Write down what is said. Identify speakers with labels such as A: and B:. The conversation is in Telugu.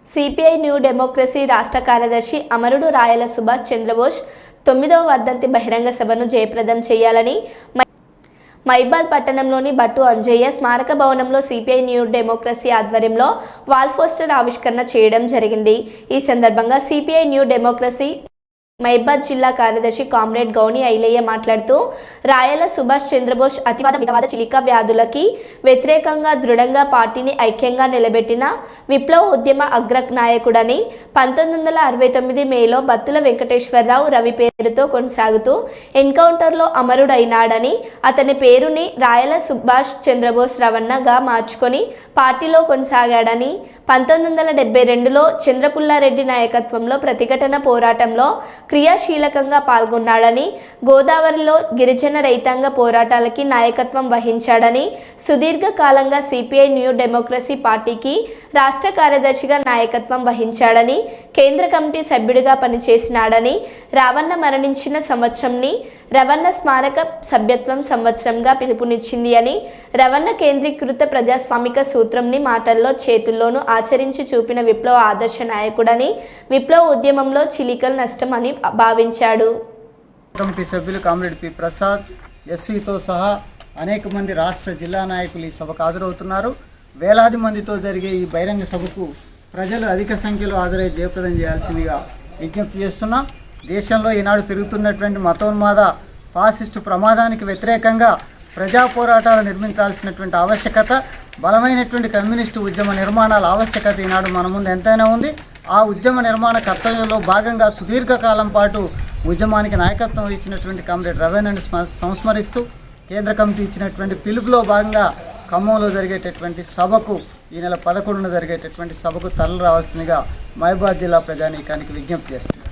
A: సిపిఐ న్యూ డెమోక్రసీ రాష్ట్ర కార్యదర్శి అమరుడు రాయల సుభాష్ చంద్రబోస్ 9వ వర్ధంతి బహిరంగ సభను జయప్రదం చేయాలని మైబాద్ పట్టణంలోని బట్టు అంజయ్య స్మారక భవనంలో సిపిఐ న్యూ డెమోక్రసీ ఆధ్వర్యంలో వాల్ పోస్టర్ ఆవిష్కరణ చేయడం జరిగింది. ఈ సందర్భంగా సిపిఐ న్యూ డెమోక్రసీ మైబాద్ జిల్లా కార్యదర్శి కామ్రేడ్ గౌని ఐలయ్య మాట్లాడుతూ రాయల సుభాష్ చంద్రబోస్ అతివాద మితవాద చిలిక వ్యాధులకి వ్యతిరేకంగా దృఢంగా పార్టీని ఐక్యంగా నిలబెట్టిన విప్లవ ఉద్యమ అగ్ర నాయకుడని 1969 మేలో బత్తుల వెంకటేశ్వరరావు రవి పేరుతో కొనసాగుతూ ఎన్కౌంటర్లో అమరుడైనాడని అతని పేరుని రాయల సుభాష్ చంద్రబోస్ రవణగా మార్చుకొని పార్టీలో కొనసాగాడని 1972లో చంద్రపుల్లారెడ్డి నాయకత్వంలో ప్రతిఘటన పోరాటంలో క్రియాశీలకంగా పాల్గొన్నాడని గోదావరిలో గిరిజన రైతాంగ పోరాటాలకి నాయకత్వం వహించాడని సుదీర్ఘకాలంగా సిపిఐ న్యూ డెమోక్రసీ పార్టీకి రాష్ట్ర కార్యదర్శిగా నాయకత్వం వహించాడని కేంద్ర కమిటీ సభ్యుడిగా పనిచేసినాడని రావణ మరణించిన సంవత్సరంని రవణ స్మారక సభ్యత్వం సంవత్సరంగా పిలుపునిచ్చింది అని రవణ కేంద్రీకృత ప్రజాస్వామిక సూత్రంని మాటల్లో చేతుల్లోనూ ఆచరించి చూపిన విప్లవ ఆదర్శ నాయకుడని విప్లవ ఉద్యమంలో చిలికలు నష్టం అని భావించాడు.
B: కమిటీ సభ్యులు కామ్రేడ్ పి ప్రసాద్ ఎస్సీతో సహా అనేక మంది రాష్ట్ర జిల్లా నాయకులు ఈ సభకు హాజరవుతున్నారు. వేలాది మందితో జరిగే ఈ బహిరంగ సభకు ప్రజలు అధిక సంఖ్యలో హాజరై జయప్రదం చేయాల్సిందిగా విజ్ఞప్తి చేస్తున్నాం. దేశంలో ఈనాడు పెరుగుతున్నటువంటి మతోన్మాద ఫాసిస్టు ప్రమాదానికి వ్యతిరేకంగా ప్రజా పోరాటాలు నిర్మించాల్సినటువంటి ఆవశ్యకత, బలమైనటువంటి కమ్యూనిస్టు ఉద్యమ నిర్మాణాల ఆవశ్యకత ఈనాడు మన ముందు ఎంతైనా ఉంది. ఆ ఉద్యమ నిర్మాణ కర్తవ్యంలో భాగంగా సుదీర్ఘకాలం పాటు ఉద్యమానికి నాయకత్వం వహించినటువంటి కామ్రేడ్ రవీంద్రని సంస్మరిస్తూ కేంద్ర కమిటీ ఇచ్చినటువంటి పిలుపులో భాగంగా ఖమ్మంలో జరిగేటటువంటి సభకు ఈ నెల 11న జరిగేటటువంటి సభకు తరలి రావాల్సిందిగా మైబాద్ జిల్లా ప్రజానీకానికి విజ్ఞప్తి చేస్తుంది.